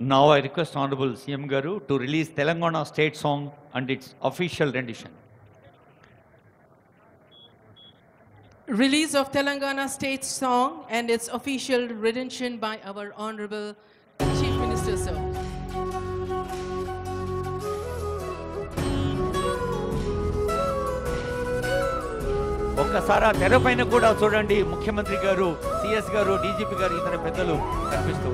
Now I request Honorable CM Garu to release Telangana state song and its official rendition. Release of Telangana state song and its official rendition by our Honorable Chief Minister, sir. ఒక్కసారి తెరపైన కూడా చూడండి, ముఖ్యమంత్రి గారు, CS గారు, DGP గారు, ఇతర పెద్దలు కనిపిస్తూ.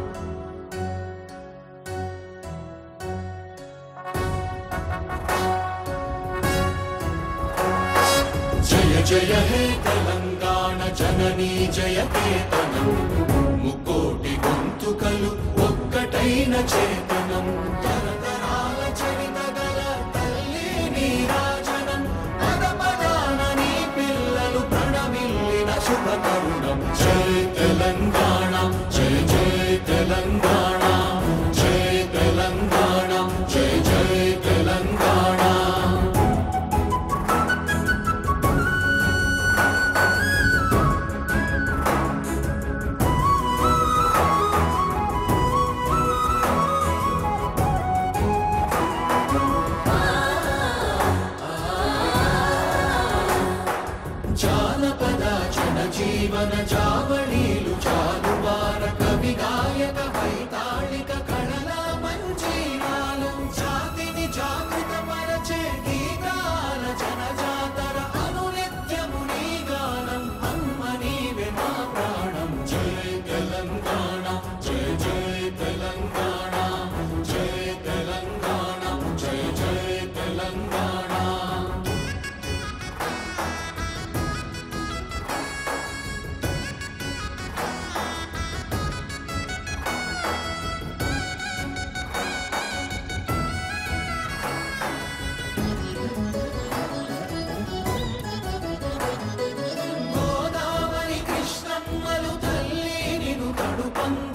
జయ జయ హే తెలంగాణ జననీ జయకేతనం, ముకోటి గొంతుకలు ఒక్కటైన చేతనం, తరతరాల చరిత గల తల్లి నీరాజనం, పద పదాన నీ పిల్లలు ప్రణమిల్లిన శుభ తరుణం. జయ తెలంగాణ, జయ జయ తెలంగాణ, జయ తెలంగాణ, జయ జయ తెలంగాణ. జానపద జనజీవన జావళీలు జాలువార కవి గాయక వైతాళిక కళల మంజీరాలు, జాతిని జాగృత పరచే గీతాల జనజాతర అనునిత్యము నీ గానం, అమ్మ నీవే మా ప్రాణం. జయ తెలంగాణ, జయ జయ తెలంగాణ, జయ తెలంగాణ, జయ జయ తెలంగాణ. గోదావరి కృష్ణమ్మలు తల్లి నిను తడుపంగ